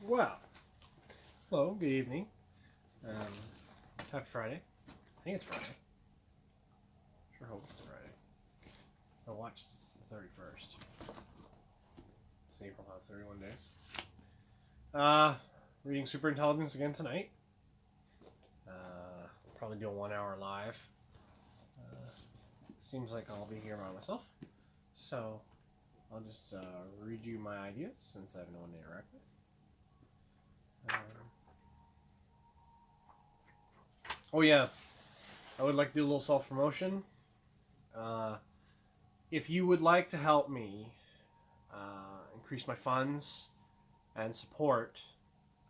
Well, hello, good evening. Happy Friday. I think it's Friday. Sure hope it's Friday. The watch is the 31st. So April has 31 days. Reading Superintelligence again tonight. Probably do a 1 hour live. Seems like I'll be here by myself. So I'll just read you my ideas since I have no one to interact with. Oh yeah, I would like to do a little self-promotion. If you would like to help me increase my funds and support,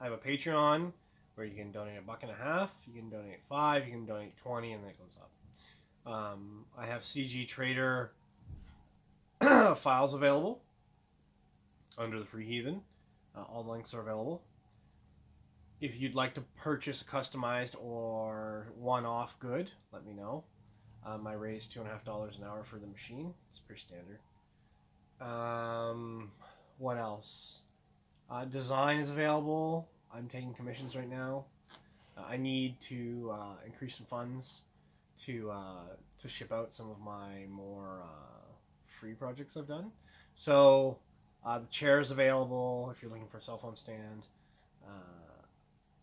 I have a Patreon where you can donate $1.50, you can donate $5, you can donate $20, and then it goes up. I have CG Trader files available under the Free Heathen. All links are available. If you'd like to purchase a customized or one-off good, let me know. I raise $2.50 an hour for the machine. It's pretty standard. What else? Design is available. I'm taking commissions right now. I need to increase some funds to ship out some of my more free projects I've done. So the chair is available if you're looking for a cell phone stand.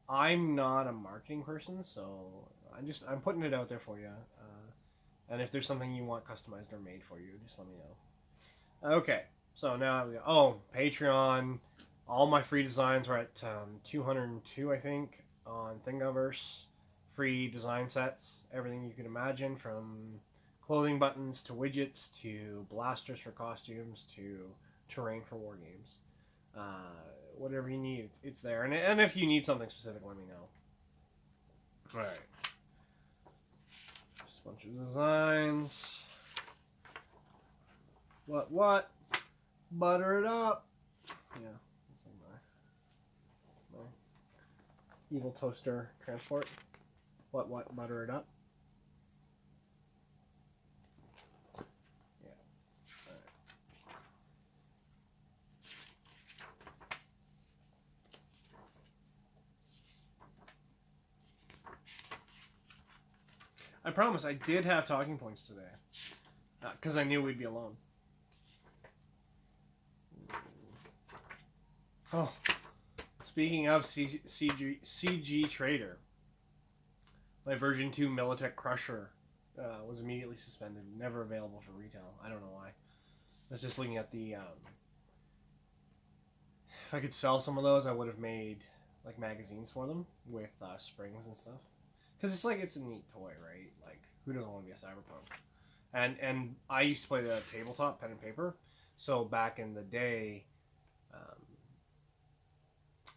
I'm not a marketing person, so I'm putting it out there for you. And if there's something you want customized or made for you, just let me know. Okay, so now we go. Oh, Patreon. All my free designs are at 202, I think, on Thingiverse. Free design sets, everything you can imagine, from clothing buttons to widgets to blasters for costumes to terrain for war games. Whatever you need, it's there. And if you need something specific, let me know. Alright. Just a bunch of designs. What? Butter it up. Yeah, that's like my evil toaster transport. What? Butter it up. Yeah. Alright. I promise I did have talking points today. Because I knew we'd be alone. Oh. Speaking of CG Trader, my version 2 Militech Crusher was immediately suspended, never available for retail. I don't know why. I was just looking at the... if I could sell some of those, I would have made like magazines for them with springs and stuff. Because it's a neat toy, right? Like, who doesn't want to be a cyberpunk? And I used to play the tabletop, pen and paper. So back in the day,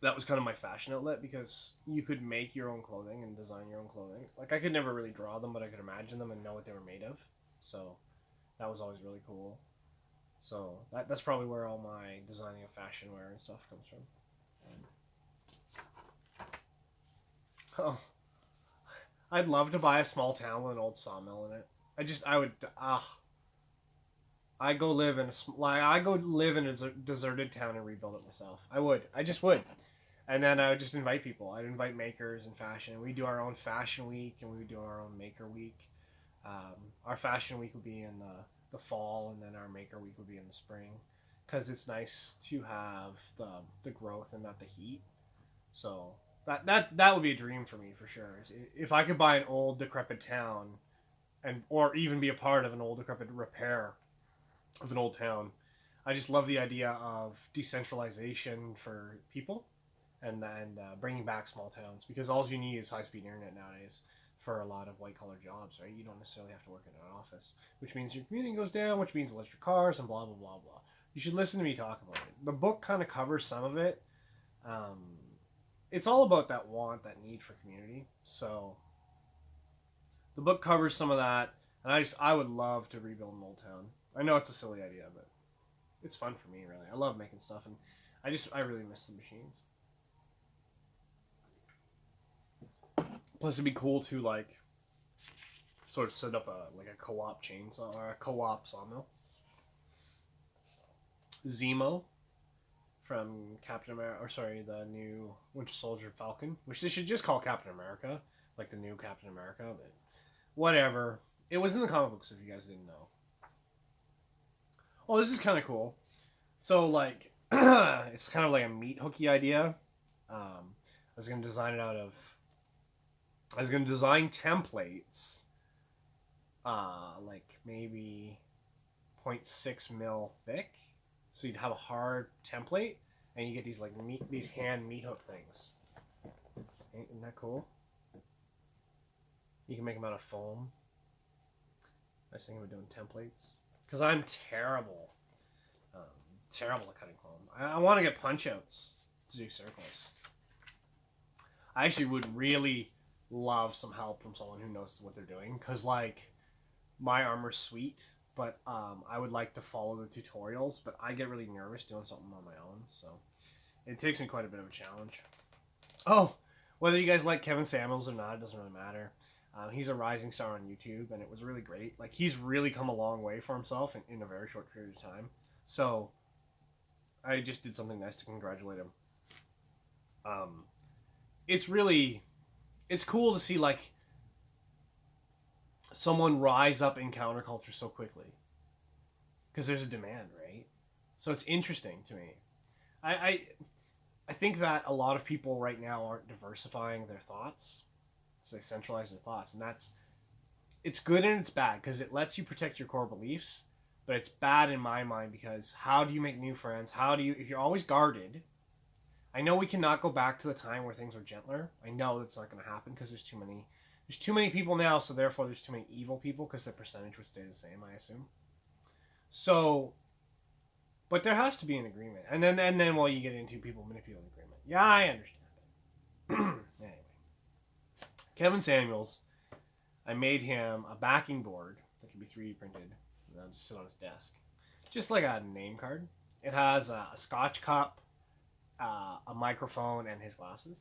that was kind of my fashion outlet, because you could make your own clothing and design your own clothing. Like, I could never really draw them, but I could imagine them and know what they were made of. So that was always really cool. So that's probably where all my designing of fashion wear and stuff comes from. Oh. I'd love to buy a small town with an old sawmill in it. I go live in a deserted town and rebuild it myself. I just would. And then I would just invite people. I'd invite makers and fashion. We do our own fashion week, and we do our own maker week. Our fashion week would be in the fall, and then our maker week would be in the spring, because it's nice to have the growth and not the heat. So that would be a dream for me, for sure. If I could buy an old decrepit town, or even be a part of an old decrepit repair of an old town. I just love the idea of decentralization for people, and bringing back small towns, because all you need is high-speed internet nowadays for a lot of white-collar jobs, right? You don't necessarily have to work in an office, which means your commuting goes down, which means electric cars and blah blah blah blah. You should listen to me talk about it. The book kind of covers some of it. It's all about that want, that need for community. So the book covers some of that, and I would love to rebuild an old town. I know it's a silly idea, but it's fun for me, really. I love making stuff, and I really miss the machines. Plus, it'd be cool to, like, sort of set up a co-op chainsaw, or a co-op sawmill. Zemo from Captain America, or sorry, the new Winter Soldier Falcon, which they should just call Captain America, like the new Captain America, but whatever. It was in the comic books if you guys didn't know. Oh, this is kind of cool. So, like, it's kind of like a meat hooky idea. I was going to design it out of... I was going to design templates, like maybe 0.6 mil thick. So you'd have a hard template, and you get these like these hand meat hook things. Isn't that cool? You can make them out of foam. I was thinking of doing templates because I'm terrible, terrible at cutting foam. I want to get punch outs to do circles. I actually would really love some help from someone who knows what they're doing, because like my armor's sweet. But I would like to follow the tutorials, but I get really nervous doing something on my own, so it takes me quite a bit of a challenge. Oh, whether you guys like Kevin Samuels or not, it doesn't really matter. He's a rising star on YouTube, and it was really great. Like, he's really come a long way for himself in a very short period of time. So I just did something nice to congratulate him. It's cool to see, like, someone rise up in counterculture so quickly, because there's a demand, right? So it's interesting to me. I think that a lot of people right now aren't diversifying their thoughts, so they centralize their thoughts, and it's good and it's bad, because it lets you protect your core beliefs, but it's bad in my mind, because how do you make new friends? If you're always guarded? I know we cannot go back to the time where things were gentler. I know that's not going to happen, because there's too many people now, so therefore there's too many evil people, because the percentage would stay the same, I assume. So, but there has to be an agreement. And then while you get into people manipulating the agreement. Yeah, I understand it. Anyway. Kevin Samuels, I made him a backing board that can be 3D printed, and then just sit on his desk. Just like a name card. It has a scotch cup, a microphone, and his glasses.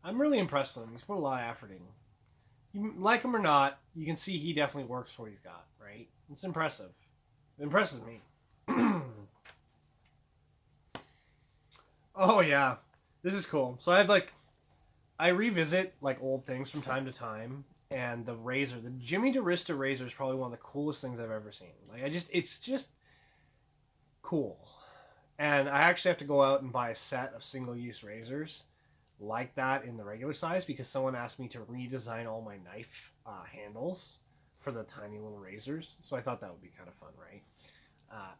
I'm really impressed with him. He's put a lot of effort in. You like him or not, you can see he definitely works for what he's got, right? It's impressive. It impresses me. Oh yeah, this is cool. So I revisit like old things from time to time, and the Jimmy DeRista razor is probably one of the coolest things I've ever seen. It's just cool. And I actually have to go out and buy a set of single-use razors like that in the regular size, because someone asked me to redesign all my knife handles for the tiny little razors. So I thought that would be kind of fun, right?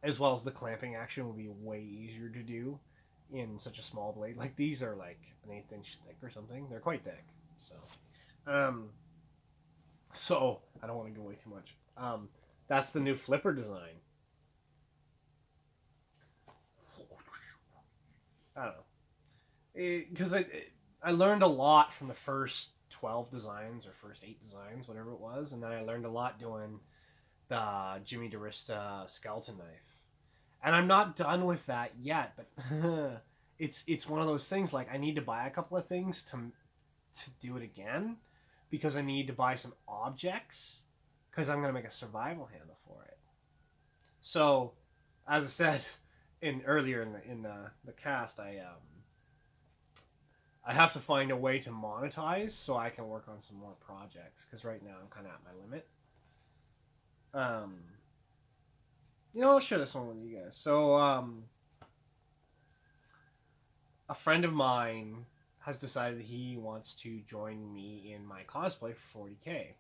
As well as the clamping action would be way easier to do in such a small blade. Like, these are like an 1/8 inch thick or something. They're quite thick. So I don't want to give away too much. That's the new flipper design. I don't know. Because I learned a lot from the first 12 designs, or first 8 designs, whatever it was, and then I learned a lot doing the Jimmy DeRista skeleton knife. And I'm not done with that yet, but it's one of those things, like, I need to buy a couple of things to do it again, because I need to buy some objects, because I'm going to make a survival handle for it. So, as I said earlier in the cast, I have to find a way to monetize so I can work on some more projects, because right now I'm kind of at my limit. I'll share this one with you guys. So, a friend of mine has decided he wants to join me in my cosplay for 40K.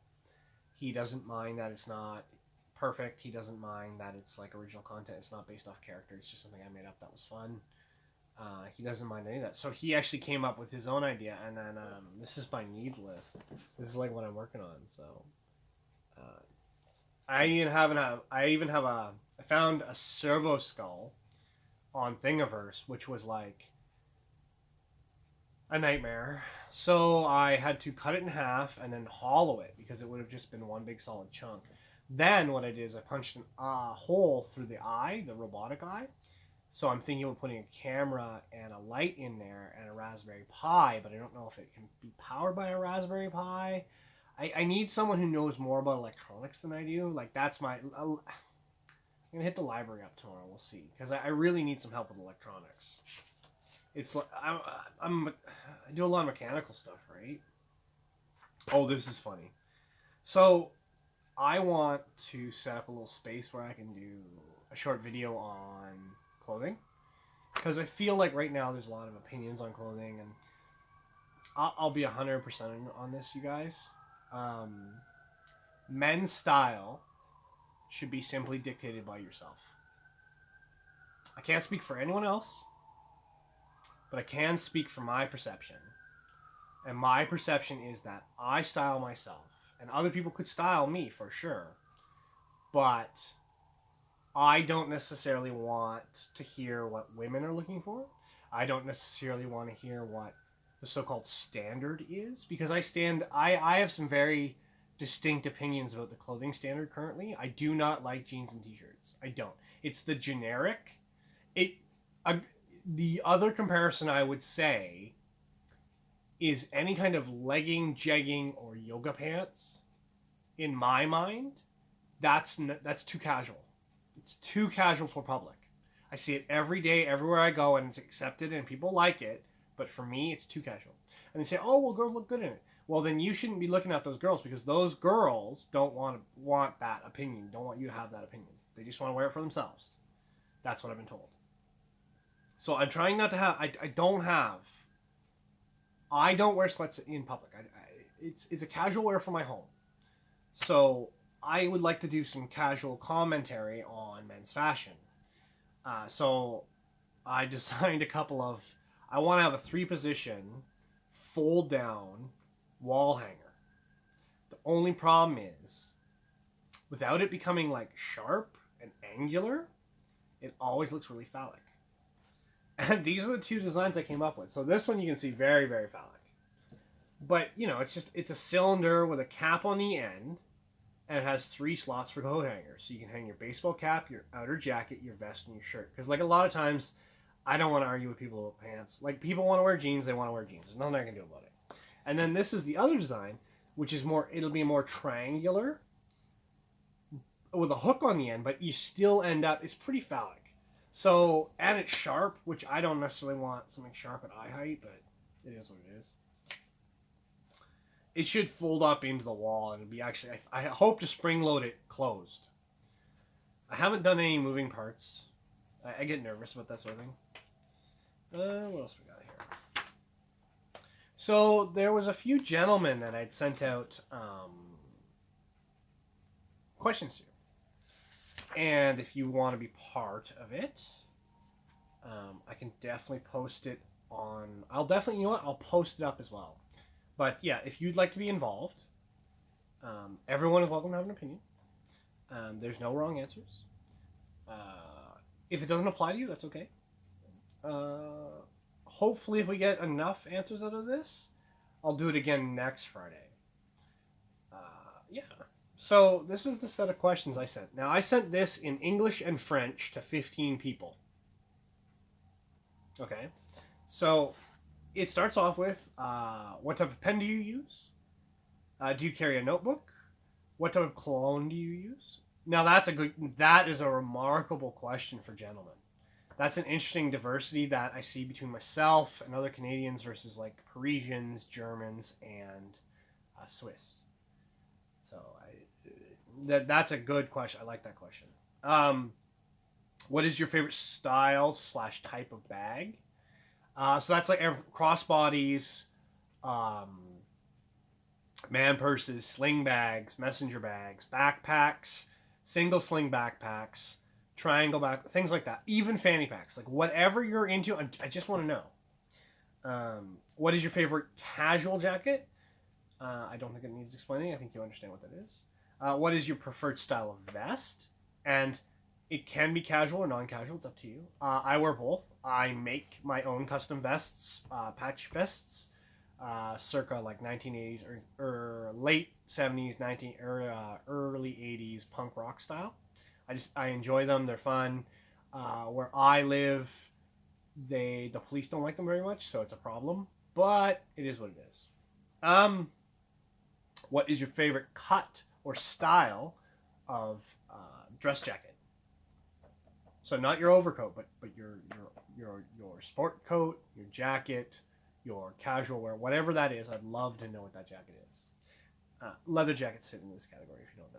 He doesn't mind that it's not perfect. He doesn't mind that it's like original content. It's not based off character. It's just something I made up that was fun. He doesn't mind any of that. So he actually came up with his own idea, and then this is my needs list. This is like what I'm working on. So I found a servo skull on Thingiverse, which was like a nightmare. So I had to cut it in half and then hollow it, because it would have just been one big solid chunk. Then what I did is I punched a hole through the eye, the robotic eye. So I'm thinking of putting a camera and a light in there and a Raspberry Pi, but I don't know if it can be powered by a Raspberry Pi. I need someone who knows more about electronics than I do. Like, that's my... I'm I'm gonna hit the library up tomorrow. We'll see, because I really need some help with electronics. It's like I do a lot of mechanical stuff, right? Oh, this is funny. So I want to set up a little space where I can do a short video on clothing, because I feel like right now there's a lot of opinions on clothing, and I'll be 100% on this, you guys. Men's style should be simply dictated by yourself. I can't speak for anyone else, but I can speak for my perception. And my perception is that I style myself, and other people could style me for sure, but I don't necessarily want to hear what women are looking for. I don't necessarily want to hear what the so-called standard is, because I have some very distinct opinions about the clothing standard currently. I do not like jeans and t-shirts. I don't. It's the generic. The other comparison I would say is any kind of legging, jegging, or yoga pants. In my mind, that's too casual. It's too casual for public. I see it every day, everywhere I go, and it's accepted, and people like it. But for me, it's too casual. And they say, "Oh, well, girls look good in it." Well, then you shouldn't be looking at those girls, because those girls don't want that opinion. Don't want you to have that opinion. They just want to wear it for themselves. That's what I've been told. So I'm trying not to have. I don't wear sweats in public. It's a casual wear for my home. So I would like to do some casual commentary on men's fashion. So I designed a couple of. I want to have a 3-position, fold down wall hanger. The only problem is, without it becoming like sharp and angular, it always looks really phallic. And these are the 2 designs I came up with. So this one you can see very, very phallic. But, you know, it's a cylinder with a cap on the end, and it has 3 slots for coat hangers. So you can hang your baseball cap, your outer jacket, your vest, and your shirt. Because, like, a lot of times, I don't want to argue with people about pants. Like, people want to wear jeans, they want to wear jeans. There's nothing I can do about it. And then this is the other design, which is it'll be more triangular, with a hook on the end, but you still end up, it's pretty phallic. So, and it's sharp, which I don't necessarily want something sharp at eye height, but it is what it is. It should fold up into the wall, and it'll be actually, I hope to spring load it closed. I haven't done any moving parts. I get nervous about that sort of thing. What else we got here? So, there was a few gentlemen that I'd sent out questions to. And if you want to be part of it, I can definitely post it on. I'll post it up as well. But yeah, if you'd like to be involved, everyone is welcome to have an opinion. There's no wrong answers. If it doesn't apply to you, that's okay. Hopefully, if we get enough answers out of this, I'll do it again next Friday. Yeah. So this is the set of questions I sent. Now, I sent this in English and French to 15 people. Okay. So it starts off with, what type of pen do you use? Do you carry a notebook? What type of cologne do you use? Now, that is a remarkable question for gentlemen. That's an interesting diversity that I see between myself and other Canadians versus like Parisians, Germans, and Swiss. So that's a good question. I like that question. What is your favorite style / type of bag? So that's like crossbodies, man purses, sling bags, messenger bags, backpacks, single sling backpacks, triangle back, things like that. Even fanny packs, like whatever you're into. I just want to know. What is your favorite casual jacket? I don't think it needs explaining. I think you understand what that is. What is your preferred style of vest? And it can be casual or non-casual. It's up to you. I wear both. I make my own custom vests, patch vests, circa like 1980s or late 70s, early 80s punk rock style. I enjoy them. They're fun. Where I live, the police don't like them very much, so it's a problem. But it is what it is. What is your favorite cut or style of dress jacket? So not your overcoat, but your sport coat, your jacket, your casual wear, whatever that is. I'd love to know what that jacket is. Leather jackets fit in this category if you don't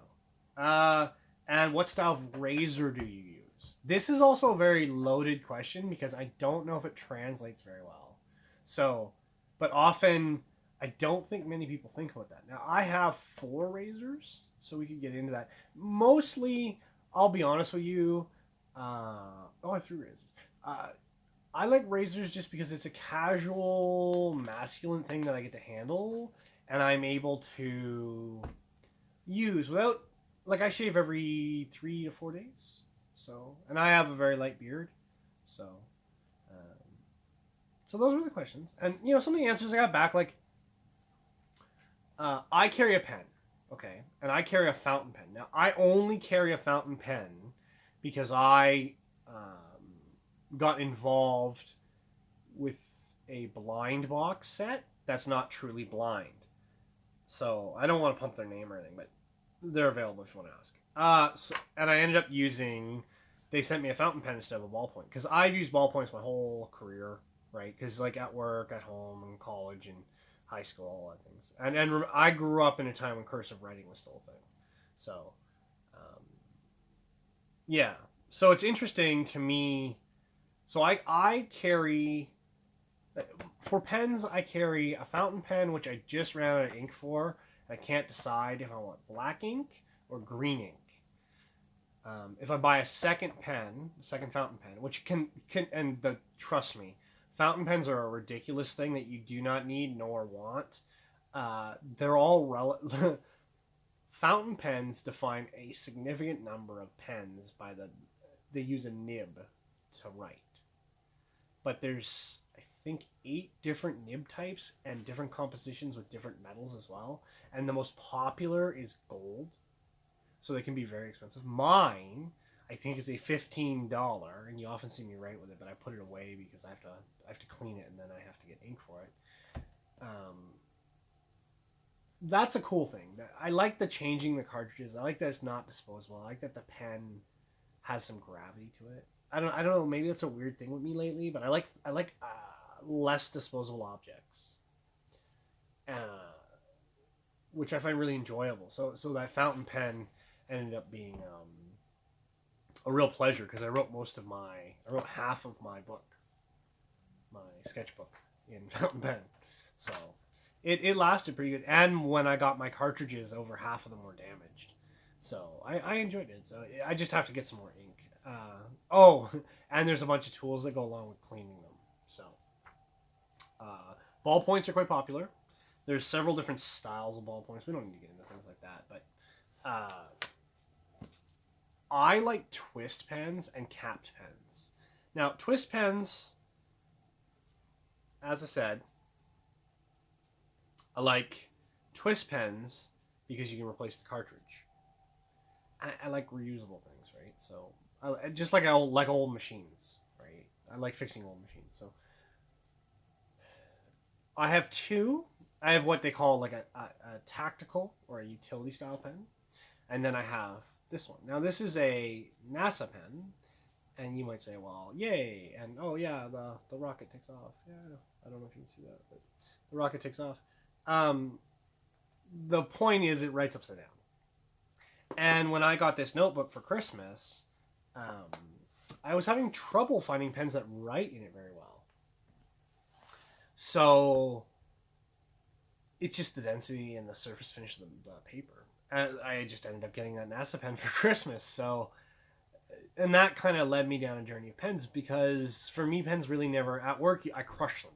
know. And what style of razor do you use? This is also a very loaded question because I don't know if it translates very well. So, but often I don't think many people think about that. Now I have 4 razors, so we could get into that. Mostly, I'll be honest with you. I have 3 razors. I like razors just because it's a casual, masculine thing that I get to handle, and I'm able to use without, like, I shave every 3 to 4 days. So, and I have a very light beard, so, so those were the questions. And some of the answers I got back, like, I carry a pen, okay, and I carry a fountain pen. Now, I only carry a fountain pen because I got involved with a blind box set that's not truly blind. So I don't want to pump their name or anything, but they're available if you want to ask. And I ended up they sent me a fountain pen instead of a ballpoint, because I've used ballpoints my whole career, right? Because like at work, at home, in college, and high school, all that things. And I grew up in a time when cursive writing was still a thing. So, yeah. So it's interesting to me. So I carry, for pens, I carry a fountain pen, which I just ran out of ink for. I can't decide if I want black ink or green ink. If I buy a second fountain pen, which trust me, fountain pens are a ridiculous thing that you do not need nor want. They're all fountain pens define a significant number of pens by they use a nib to write. But there's, I think, 8 different nib types and different compositions with different metals as well. And the most popular is gold. So they can be very expensive. Mine, I think, is a $15, and you often see me write with it, but I put it away because I have to clean it, and then I have to get ink for it. That's a cool thing. I like the changing the cartridges. I like that it's not disposable. I like that the pen has some gravity to it. I don't know. Maybe that's a weird thing with me lately, but I like less disposable objects, which I find really enjoyable. So that fountain pen ended up being a real pleasure, because I wrote half of my book, my sketchbook, in fountain pen. So it lasted pretty good. And when I got my cartridges, over half of them were damaged. So I enjoyed it. So I just have to get some more ink. And there's a bunch of tools that go along with cleaning them. So ballpoints are quite popular. There's several different styles of ballpoints. We don't need to get into things like that, but I like twist pens and capped pens. Now, twist pens, as I said, I like twist pens because you can replace the cartridge. I like reusable things, right? So, just like old machines, right? I like fixing old machines. So, I have 2. I have what they call like a tactical or a utility style pen, and then I have this one. Now, this is a NASA pen, and you might say, well, yay, and oh yeah, the rocket takes off. Yeah, I don't know if you can see that, but the rocket takes off. The point is, it writes upside down. And when I got this notebook for Christmas, I was having trouble finding pens that write in it very well. So it's just the density and the surface finish of the paper. I just ended up getting that NASA pen for Christmas. So, and that kind of led me down a journey of pens, because for me, pens really never, at work, I crush them.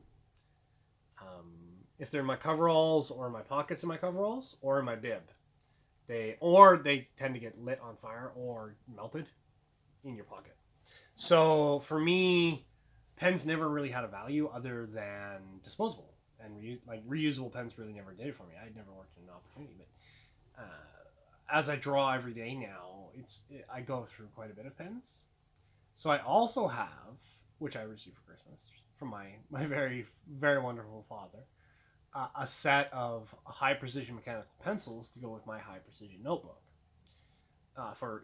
If they're in my coveralls, or in my pockets in my coveralls, or in my bib, they tend to get lit on fire or melted in your pocket. So for me, pens never really had a value other than disposable, and reusable pens really never did it for me. I never worked in an opportunity, but as I draw every day now, I go through quite a bit of pens. So I also have, which I received for Christmas from my very, very wonderful father, a set of high precision mechanical pencils to go with my high precision notebook. for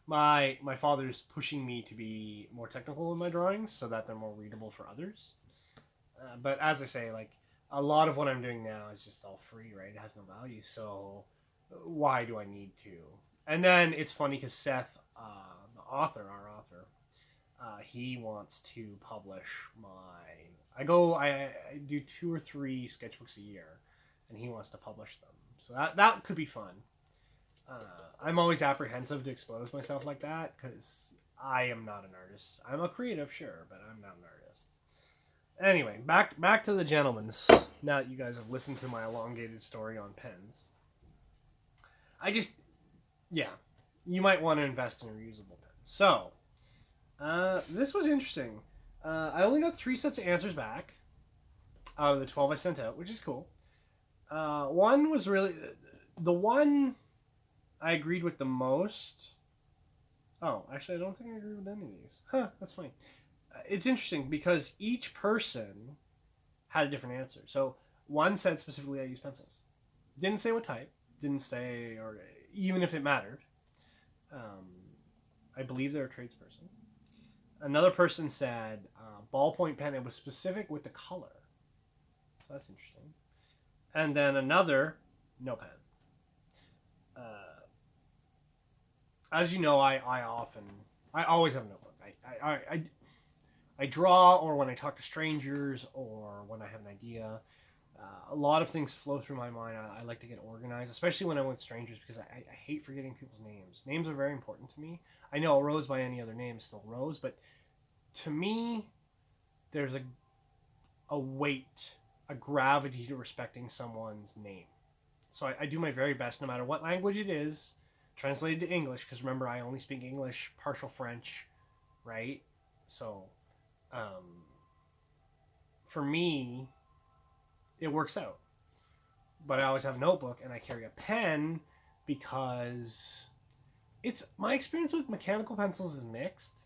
my father's pushing me to be more technical in my drawings so that they're more readable for others. But as I say, like a lot of what I'm doing now is just all free, right? It has no value, so why do I need to? And then it's funny because Seth, the author, our author, he wants to publish my. I do 2 or 3 sketchbooks a year, and he wants to publish them. So that could be fun. I'm always apprehensive to expose myself like that because I am not an artist. I'm a creative, sure, but I'm not an artist. Anyway, back to the gentleman's. Now that you guys have listened to my elongated story on pens, yeah, you might want to invest in a reusable pen. So, this was interesting. I only got 3 sets of answers back out of the 12 I sent out, which is cool. One was really the one I agreed with the most. Oh, actually, I don't think I agree with any of these. Huh, that's funny. It's interesting because each person had a different answer. So one said specifically I use pencils. Didn't say what type. Didn't say, or even if it mattered. I believe they're a tradesperson. Another person said ballpoint pen. It was specific with the color. So that's interesting. And then another, no pen. As you know, I always have a notebook. I draw, or when I talk to strangers, or when I have an idea. A lot of things flow through my mind. I like to get organized, especially when I'm with strangers, because I hate forgetting people's names. Names are very important to me. I know Rose by any other name is still Rose, but to me, there's a weight, a gravity to respecting someone's name. So I do my very best, no matter what language it is, translated to English, because remember, I only speak English, partial French, right? So, for me, it works out. But I always have a notebook, and I carry a pen because my experience with mechanical pencils is mixed.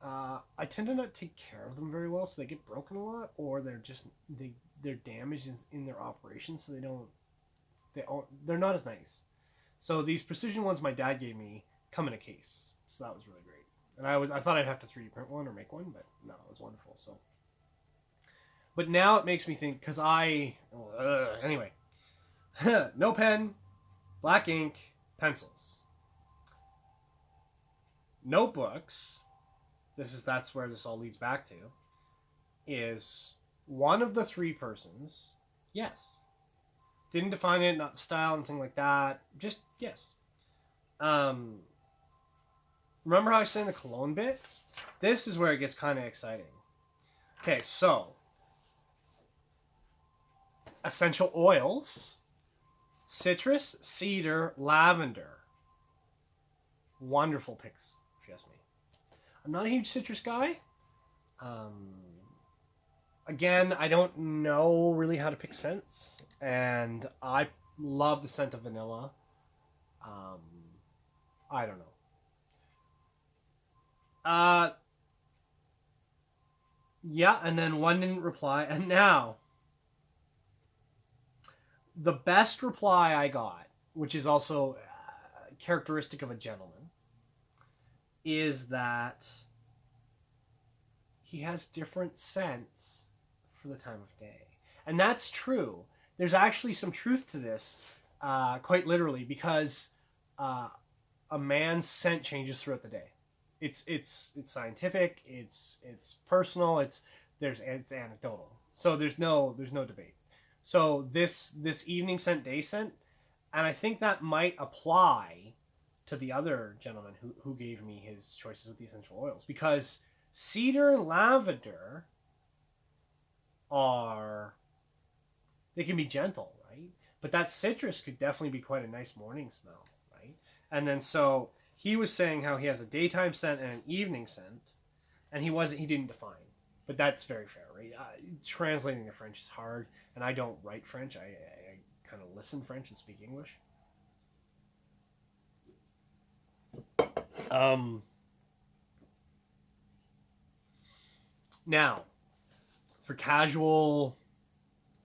I tend to not take care of them very well, so they get broken a lot, or they're damaged in their operation, so they're not as nice. So these precision ones my dad gave me come in a case, so that was really great. And I thought I'd have to 3D print one or make one, but no, it was wonderful. So, but now it makes me think, because anyway, no pen, black ink, pencils, notebooks. That's where this all leads back to. Is one of the 3 persons? Yes. Didn't define it, not the style, anything like that. Just yes. Remember how I was saying the cologne bit? This is where it gets kind of exciting. Okay, so essential oils: citrus, cedar, lavender. Wonderful picks, if you ask me. I'm not a huge citrus guy. Again, I don't know really how to pick scents, and I love the scent of vanilla. I don't know. Yeah, and then one didn't reply, and now the best reply I got, which is also characteristic of a gentleman, is that he has different scents for the time of day. And that's true. There's actually some truth to this, quite literally, because a man's scent changes throughout the day. It's scientific, it's personal, it's anecdotal. So there's no debate. So this evening scent, day scent, and I think that might apply to the other gentleman who gave me his choices with the essential oils, because cedar and lavender they can be gentle, right? But that citrus could definitely be quite a nice morning smell, right? And then so he was saying how he has a daytime scent and an evening scent, and he didn't define. But that's very fair, right? Translating to French is hard, and I don't write French. I kind of listen French and speak English. Now, for casual,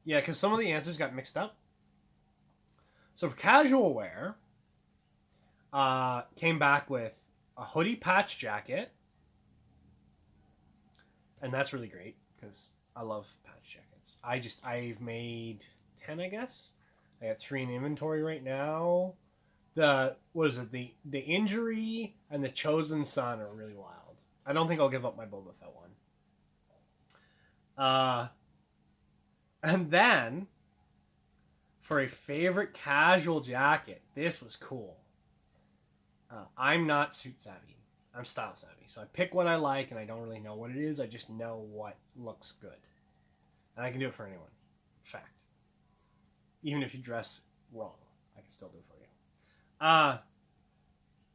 yeah, because some of the answers got mixed up. So for casual wear, Came back with a hoodie patch jacket, and that's really great because I love patch jackets. I've made 10, I guess. I got 3 in inventory right now. What is it? The injury and the chosen son are really wild. I don't think I'll give up my Boba Fett one. And then for a favorite casual jacket, this was cool. I'm not suit savvy. I'm style savvy. So I pick what I like, and I don't really know what it is. I just know what looks good. And I can do it for anyone. Fact. Even if you dress wrong, I can still do it for you.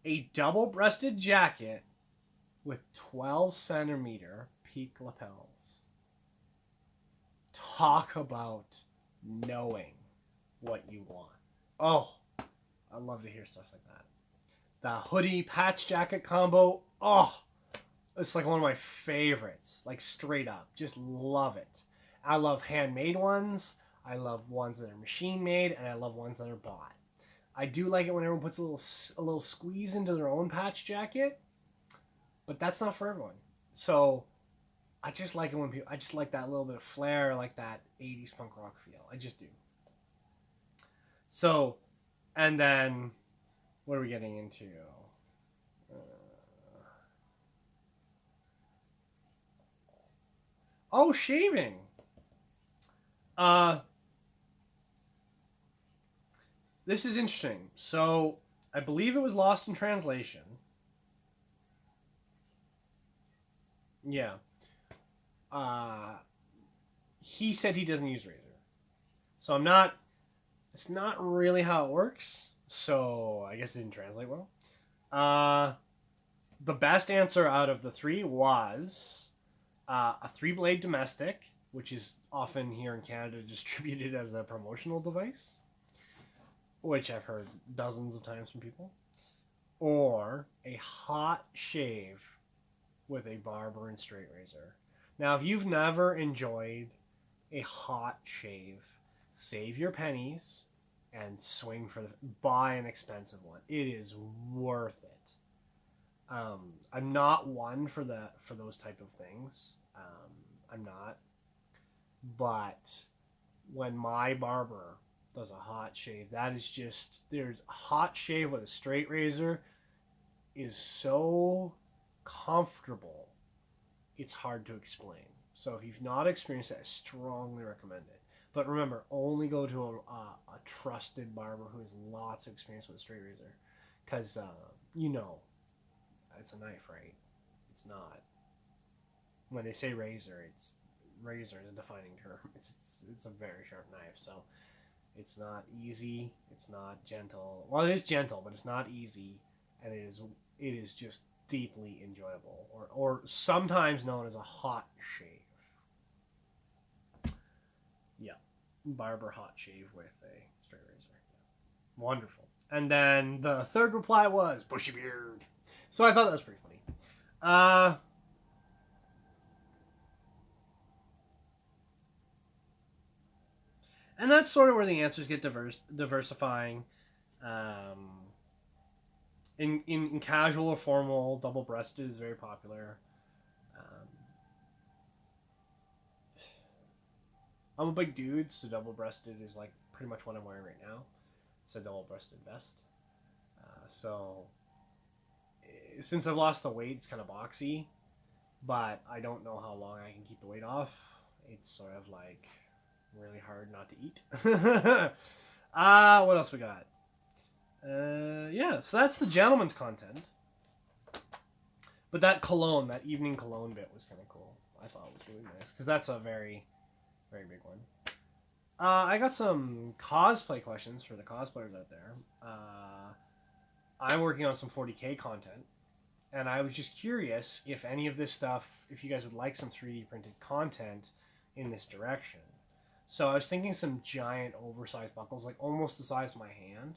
A double-breasted jacket with 12 centimeter peak lapels. Talk about knowing what you want. Oh, I love to hear stuff like that. The hoodie patch jacket combo. Oh, it's like one of my favorites. Like straight up. Just love it. I love handmade ones. I love ones that are machine made, and I love ones that are bought. I do like it when everyone puts a little squeeze into their own patch jacket, but that's not for everyone. So I just like it when I just like that little bit of flair, like that 80s punk rock feel. I just do. So, and then, what are we getting into? Shaving. This is interesting. So, I believe it was lost in translation. Yeah. He said he doesn't use razor. So it's not really how it works. So, I guess it didn't translate well. The best answer out of the 3 was a 3-blade domestic, which is often here in Canada distributed as a promotional device, which I've heard dozens of times from people, or a hot shave with a barber and straight razor. Now, if you've never enjoyed a hot shave, save your pennies and swing for buy an expensive one. It is worth it. I'm not one for those type of things. I'm not. But when my barber does a hot shave, that is just, there's a hot shave with a straight razor is so comfortable, it's hard to explain. So if you've not experienced it, I strongly recommend it. But remember, only go to a trusted barber who has lots of experience with a straight razor. Because, it's a knife, right? It's not. When they say razor, razor is a defining term. It's a very sharp knife, so it's not easy. It's not gentle. Well, it is gentle, but it's not easy, and it is just deeply enjoyable, or sometimes known as a hot shave. Yeah, barber hot shave with a straight razor. Wonderful. And then the third reply was bushy beard. So I thought that was pretty funny. And that's sort of where the answers get diversifying. In casual or formal, double-breasted is very popular. I'm a big dude, so double-breasted is like pretty much what I'm wearing right now. It's a double-breasted vest. So since I've lost the weight, it's kind of boxy, but I don't know how long I can keep the weight off. It's sort of like really hard not to eat. What else we got? Yeah, so that's the gentleman's content. But that cologne, that evening cologne bit was kind of cool. I thought it was really nice, because that's a very, very big one. I got some cosplay questions for the cosplayers out there. I'm working on some 40K content, and I was just curious if any of this stuff, if you guys would like some 3D printed content in this direction. So I was thinking some giant oversized buckles, like almost the size of my hand,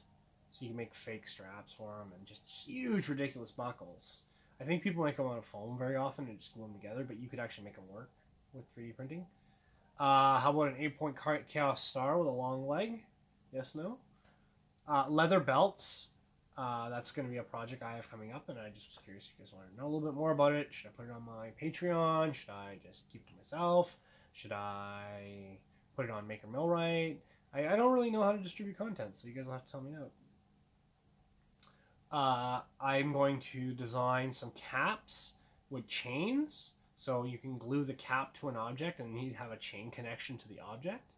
so you can make fake straps for them, and just huge, ridiculous buckles. I think people make them out of foam very often and just glue them together, but you could actually make them work with 3D printing. How about an 8-point Chaos Star with a long leg? Yes, no? Leather belts. That's going to be a project I have coming up, and I just was curious if you guys want to know a little bit more about it. Should I put it on my Patreon? Should I just keep it to myself? Should I put it on Maker Millwright? I don't really know how to distribute content, so you guys will have to tell me out. I'm going to design some caps with chains, so you can glue the cap to an object and you have a chain connection to the object.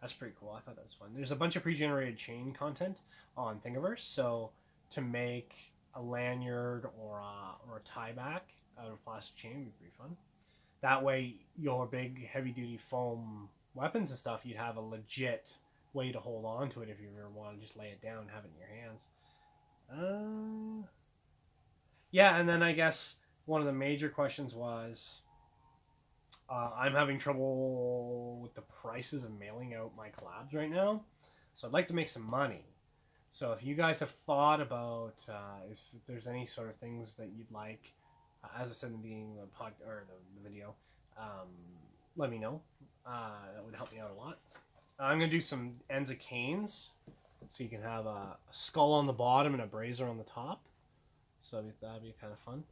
That's pretty cool. I thought that was fun. There's a bunch of pre-generated chain content on Thingiverse, so to make a lanyard or a tie back out of plastic chain would be pretty fun. That way, your big heavy-duty foam weapons and stuff, you'd have a legit way to hold on to it if you ever want to just lay it down and have it in your hands. Yeah, and then I guess one of the major questions was, I'm having trouble with the prices of mailing out my collabs right now, so I'd like to make some money. So if you guys have thought about if there's any sort of things that you'd like, as I said in the beginning of the video, let me know. That would help me out a lot. I'm going to do some ends of canes, so you can have a skull on the bottom and a brazier on the top. So that'd be kind of fun.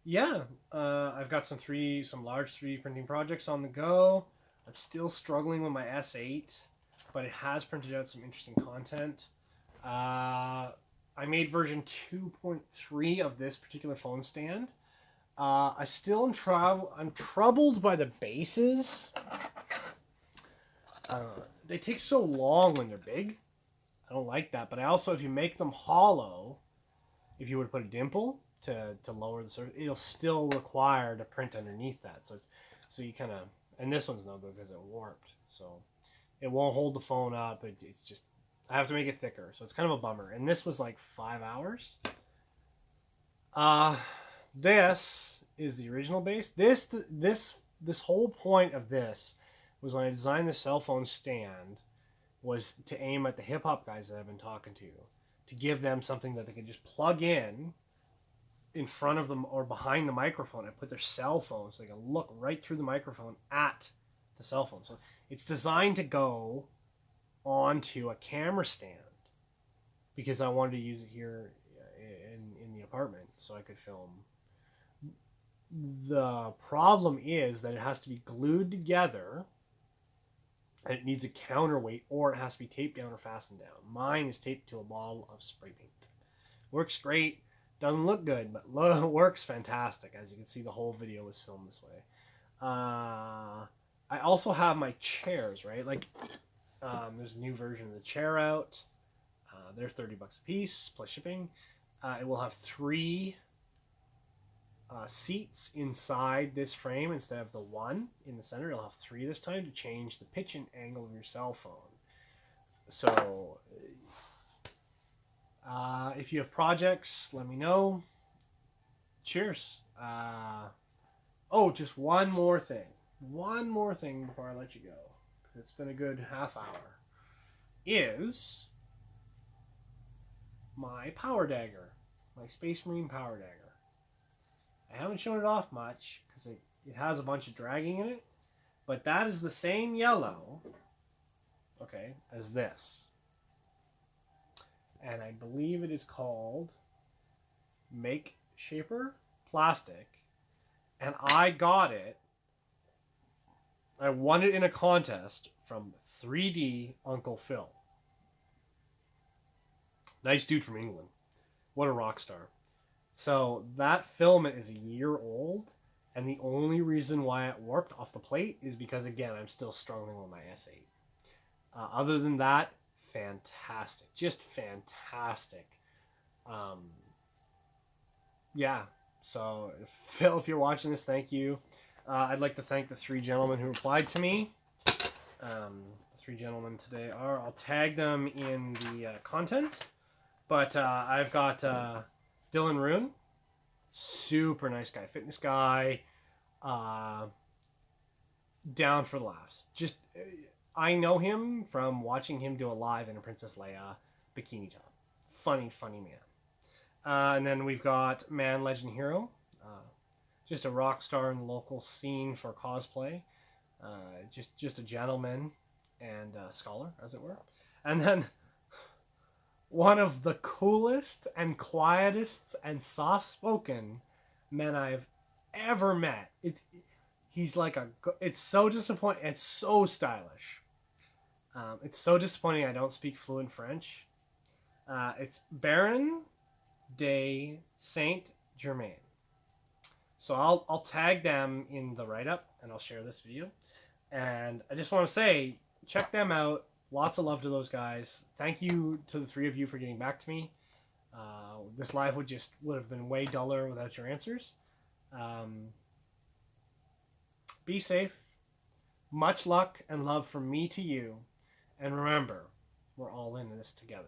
Yeah, I've got some large 3D printing projects on the go. I'm still struggling with my S8, but it has printed out some interesting content. I made version 2.3 of this particular phone stand. I'm troubled by the bases. They take so long when they're big. I don't like that, but I also, if you make them hollow, if you were to put a dimple to lower the surface, it'll still require to print underneath that. So you kind of, and this one's no good because it warped, so it won't hold the phone up. It's just, I have to make it thicker, so it's kind of a bummer. And this was like 5 hours. This is the original base. This whole point of this was when I designed the cell phone stand was to aim at the hip hop guys that I've been talking to give them something that they can just plug in front of them or behind the microphone and put their cell phone so they can look right through the microphone at the cell phone. So it's designed to go onto a camera stand because I wanted to use it here in the apartment so I could film. The problem is that it has to be glued together and it needs a counterweight, or it has to be taped down or fastened down. Mine is taped to a bottle of spray paint. Works great. Doesn't look good, but works fantastic. As you can see, the whole video was filmed this way. I also have my chairs, right? Like, there's a new version of the chair out. They're $30 a piece, plus shipping. It will have 3 seats inside this frame instead of the 1 in the center. It'll have 3 this time to change the pitch and angle of your cell phone. So if you have projects, let me know. Cheers. Oh, just one more thing before I let you go, because it's been a good half hour, is my power dagger, my Space Marine power dagger. I haven't shown it off much because it has a bunch of dragging in it, but that is the same yellow, okay, as this. And I believe it is called Make Shaper Plastic. And I got it. I won it in a contest from 3D Uncle Phil. Nice dude from England. What a rock star. So that filament is a year old, and the only reason why it warped off the plate is because, again, I'm still struggling with my S8. Other than that, fantastic. Just fantastic. Yeah, so Phil, if you're watching this, thank you. I'd like to thank the 3 gentlemen who replied to me. The 3 gentlemen today are, I'll tag them in the content, but I've got Dylan Roon, super nice guy, fitness guy, down for laughs. Just, I know him from watching him do a live in a Princess Leia bikini top. Funny man. And then we've got Man Legend Hero, just a rock star in the local scene for cosplay. just a gentleman and a scholar, as it were. And then one of the coolest and quietest and soft-spoken men I've ever met. He's like it's so disappointing. It's so stylish. It's so disappointing I don't speak fluent French. It's Baron de Saint Germain. So I'll tag them in the write-up and I'll share this video. And I just want to say, check them out. Lots of love to those guys. Thank you to the three of you for getting back to me. This live would have been way duller without your answers. Be safe. Much luck and love from me to you. And remember, we're all in this together.